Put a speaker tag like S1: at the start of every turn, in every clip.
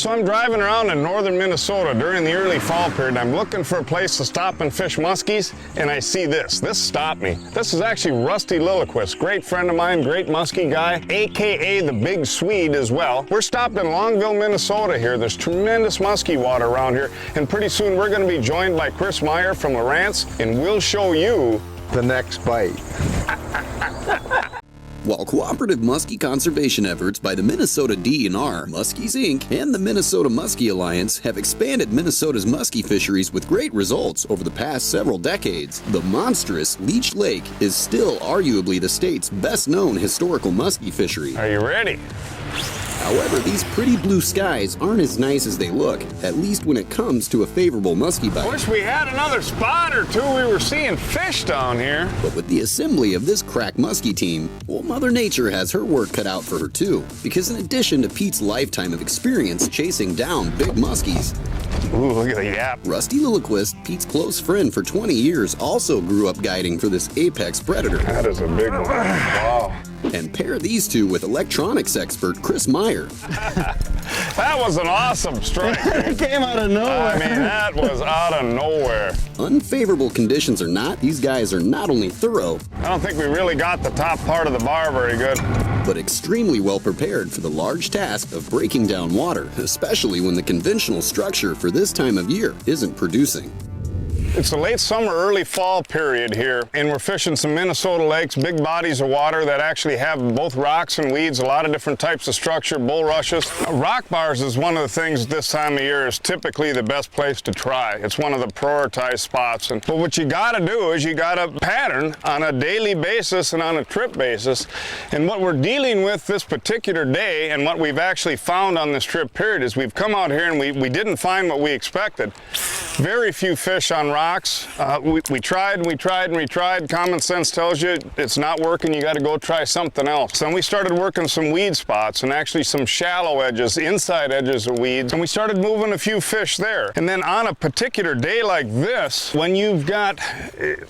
S1: So I'm driving around in northern Minnesota during the early fall period. I'm looking for a place to stop and fish muskies, and I see this. This stopped me. This is actually Rusty Lilyquist, great friend of mine, great muskie guy, AKA the Big Swede as well. We're stopped in Longville, Minnesota here. There's tremendous muskie water around here, and pretty soon we're going to be joined by Chris Meyer from Lowrance, and we'll show you
S2: the next bite.
S3: While cooperative muskie conservation efforts by the Minnesota DNR, Muskies Inc., and the Minnesota Muskie Alliance have expanded Minnesota's muskie fisheries with great results over the past several decades, the monstrous Leech Lake is still arguably the state's best-known historical muskie fishery.
S1: Are you ready?
S3: However, these pretty blue skies aren't as nice as they look, at least when it comes to a favorable muskie bite.
S1: Wish we had another spot or two. We were seeing fish down here.
S3: But with the assembly of this crack muskie team, well, Mother Nature has her work cut out for her too. Because in addition to Pete's lifetime of experience chasing down big muskies,
S1: ooh, look at the yap.
S3: Rusty Lilyquist, Pete's close friend for 20 years, also grew up guiding for this apex predator.
S1: That is a big one. Wow.
S3: And pair these two with electronics expert Chris Meyer.
S1: That was an awesome strike.
S2: It came out of nowhere.
S1: I mean, that was out of nowhere.
S3: Unfavorable conditions or not, these guys are not only thorough,
S1: I don't think we really got the top part of the bar very good.
S3: but extremely well prepared for the large task of breaking down water, especially when the conventional structure for this time of year isn't producing.
S1: It's a late summer, early fall period here, and we're fishing some Minnesota lakes, big bodies of water that actually have both rocks and weeds, a lot of different types of structure, bulrushes. Rock bars is one of the things this time of year is typically the best place to try. It's one of the prioritized spots. But what you gotta do is you gotta pattern on a daily basis and on a trip basis. And what we're dealing with this particular day and what we've actually found on this trip period is we've come out here and we didn't find what we expected. Very few fish on rocks. We tried and we tried and we tried. Common sense tells you it's not working, you got to go try something else. Then we started working some weed spots and actually some shallow edges, inside edges of weeds, and we started moving a few fish there. And then on a particular day like this, when you've got,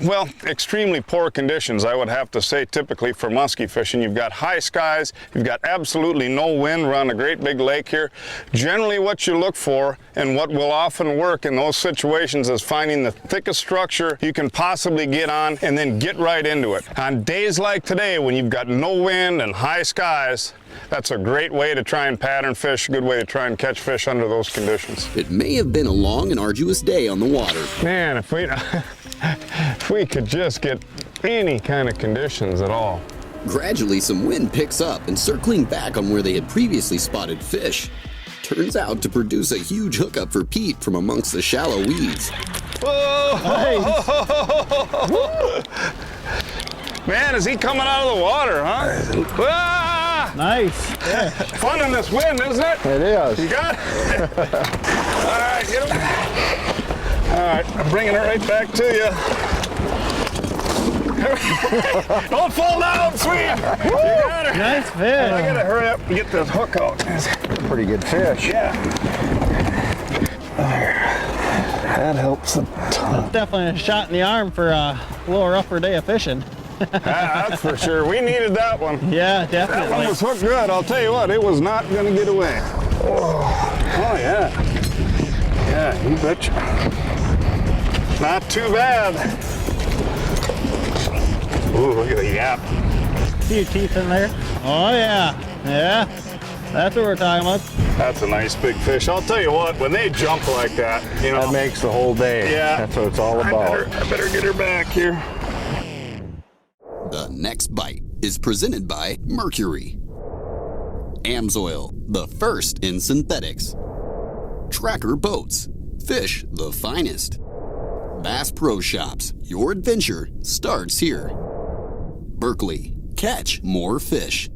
S1: well, extremely poor conditions, I would have to say typically for muskie fishing, you've got high skies, you've got absolutely no wind, we're on a great big lake here. Generally what you look for and what will often work in those situations is finding the thickest structure you can possibly get on and then get right into it. On days like today when you've got no wind and high skies, that's a great way to try and pattern fish, a good way to try and catch fish under those conditions.
S3: It may have been a long and arduous day on the water.
S1: Man, if we could just get any kind of conditions at all.
S3: Gradually, some wind picks up and circling back on where they had previously spotted fish, turns out to produce a huge hookup for Pete from amongst the shallow weeds.
S1: Whoa! Nice. Man, is he coming out of the water, huh? Ah!
S2: Nice. Yeah.
S1: Fun in this wind, isn't it?
S2: It is.
S1: You got it? All right, get him. All right, I'm bringing it right back to you. Don't fall down, sweet. You got her.
S2: Nice fish.
S1: I gotta hurry up and get this hook out.
S2: Pretty good fish.
S1: Yeah. That helps a ton.
S2: Definitely a shot in the arm for a little rougher day of fishing.
S1: That's for sure. We needed that one.
S2: Yeah, definitely.
S1: That one was hooked good. I'll tell you what, it was not going to get away. Oh, yeah. Yeah, you betcha. Not too bad. Ooh, look at the yap.
S2: Few teeth in there. Oh, yeah. Yeah. That's what we're talking about.
S1: That's a nice big fish. I'll tell you what, when they jump like that, you know.
S2: That makes the whole day.
S1: Yeah.
S2: That's what it's all about.
S1: I better get her back here.
S3: The next bite is presented by Mercury. Amsoil, the first in synthetics. Tracker Boats, fish the finest. Bass Pro Shops, your adventure starts here. Berkeley, catch more fish.